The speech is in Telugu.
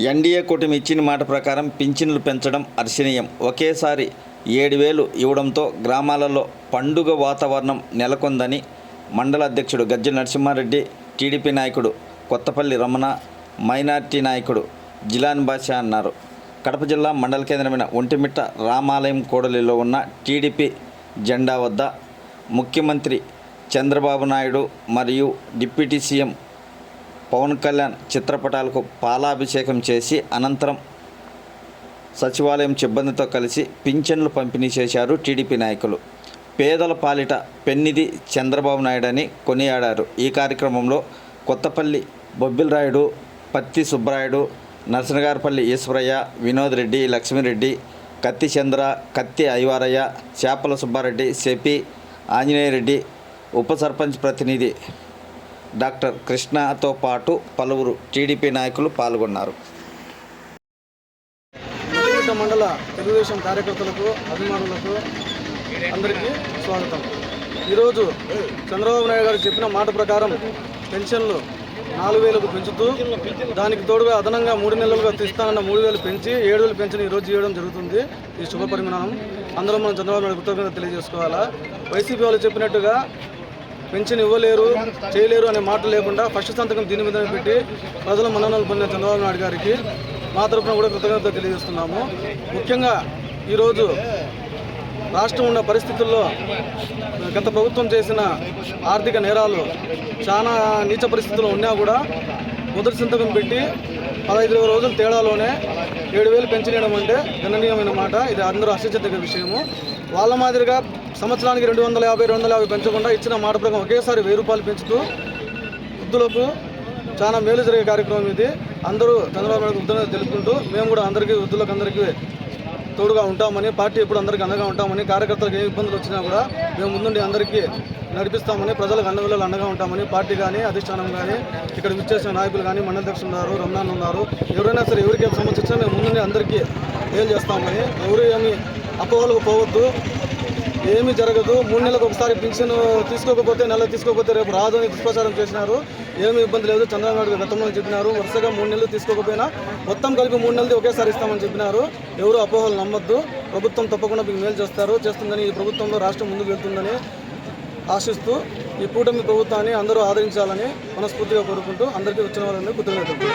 ఎన్డీఏ కూటమి ఇచ్చిన మాట ప్రకారం పింఛన్లు పెంచడం హర్షణీయం. ఒకేసారి 7,000 ఇవ్వడంతో గ్రామాలలో పండుగ వాతావరణం నెలకొందని మండల అధ్యక్షుడు గజ్జల నరసింహారెడ్డి, టీడీపీ నాయకుడు కొత్తపల్లి రమణ, మైనార్టీ నాయకుడు జిలాన్ బాషా అన్నారు. కడప జిల్లా మండల కేంద్రమైన ఒంటిమిట్ట రామాలయం కూడలిలో ఉన్న టీడీపీ జెండా వద్ద ముఖ్యమంత్రి చంద్రబాబు నాయుడు మరియు డిప్యూటీ సీఎం పవన్ కళ్యాణ్ చిత్రపటాలకు పాలాభిషేకం చేసి అనంతరం సచివాలయం సిబ్బందితో కలిసి పింఛన్లు పంపిణీ చేశారు టీడీపీ నాయకులు. పేదల పాలిట పెన్నిధి చంద్రబాబు నాయుడు అని కొనియాడారు. ఈ కార్యక్రమంలో కొత్తపల్లి బొబ్బిలరాయుడు, పత్తి సుబ్బరాయుడు, నరసనగారపల్లి ఈశ్వరయ్య, వినోద్ రెడ్డి, లక్ష్మీరెడ్డి, కత్తి చంద్ర, కత్తి ఐవారయ్య, చేపల సుబ్బారెడ్డి, సెపి ఆంజనేయరెడ్డి, ఉప సర్పంచ్ ప్రతినిధి డాక్టర్ కృష్ణతో పాటు పలువురు టీడీపీ నాయకులు పాల్గొన్నారు. మండల తెలుగుదేశం కార్యకర్తలకు, అభిమానులకు అందరికీ స్వాగతం. ఈరోజు చంద్రబాబు నాయుడు గారు చెప్పిన మాట ప్రకారం పెన్షన్లు 4,000కు పెంచుతూ దానికి తోడుగా అదనంగా 3 నెలలుగా ఇస్తానన్న 3,000 పెంచి 7,000 పెన్షన్ ఈరోజు చేయడం జరుగుతుంది. ఈ శుభ పరిమాణం అందరూ మనం చంద్రబాబు నాయుడు కృతజ్ఞత తెలియజేసుకోవాలా. వైసీపీ వాళ్ళు చెప్పినట్టుగా పెన్షన్ ఇవ్వలేరు, చేయలేరు అనే మాట లేకుండా ఫస్ట్ సంతకం దీని మీద పెట్టి ప్రజల మన్ననలు పొందిన చంద్రబాబు నాయుడు గారికి మా తరఫున కూడా కృతజ్ఞత తెలియజేస్తున్నాము. ముఖ్యంగా ఈరోజు రాష్ట్రం ఉన్న పరిస్థితుల్లో గత ప్రభుత్వం చేసిన ఆర్థిక నేరాలు చాలా నీచ పరిస్థితుల్లో ఉన్నా కూడా మొదటి సంతకం పెట్టి 15 రోజుల తేడాలోనే 7,000 పెంచడం అంటే గణనీయమైన మాట. ఇది అందరూ హర్షించదగ్గ విషయము. వాళ్ళ మాదిరిగా సంవత్సరానికి 250 పెంచకుండా ఇచ్చిన మాట ప్రకారం ఒకేసారి 1,000 రూపాయలు పెంచుతూ వృద్ధులకు చాలా మేలు జరిగే కార్యక్రమం ఇది. అందరూ చంద్రబాబు నాయుడు కృతజ్ఞత తెలుపుకుంటూ మేము కూడా అందరికీ వృద్ధులకు అందరికీ తోడుగా ఉంటామని, పార్టీ ఎప్పుడు అందరికీ అండగా ఉంటామని, కార్యకర్తలకు ఏ ఇబ్బందులు వచ్చినా కూడా మేము ముందుండి అందరికీ నడిపిస్తామని, ప్రజలకు అన్నవిల్లలో అండగా ఉంటామని పార్టీ కానీ అధిష్టానం కానీ ఇక్కడ విచ్చేసిన నాయకులు కానీ మండల అధ్యక్షులు ఉన్నారు, రమణాన్ ఉన్నారు, ఎవరైనా సరే ఎవరికి సమస్య వచ్చినా మేము ముందుండి అందరికీ మేలు చేస్తామని, ఎవరు ఏమి అపోహలకు పోవద్దు, ఏమీ జరగదు. 3 నెలలకు ఒకసారి పింఛన్ తీసుకోకపోతే తీసుకోకపోతే రేపు రాదు అని దుష్ప్రచారం చేసినారు. ఏమీ ఇబ్బంది లేదు. చంద్రబాబు నాయుడు గతంలో చెప్పినారు వరుసగా 3 నెలలు తీసుకోకపోయినా మొత్తం కలిపి 3 నెలలు ఒకేసారి ఇస్తామని చెప్పినారు. ఎవరు అపోహలు నమ్మద్దు. ప్రభుత్వం తప్పకుండా మీకు మేలు చేస్తుందని, ఈ ప్రభుత్వంలో రాష్ట్రం ముందుకు వెళ్తుందని ఆశిస్తూ ఈ కూటమి ప్రభుత్వాన్ని అందరూ ఆదరించాలని మనస్ఫూర్తిగా కోరుకుంటూ అందరికీ వచ్చిన వాళ్ళని కృతజ్ఞతలు.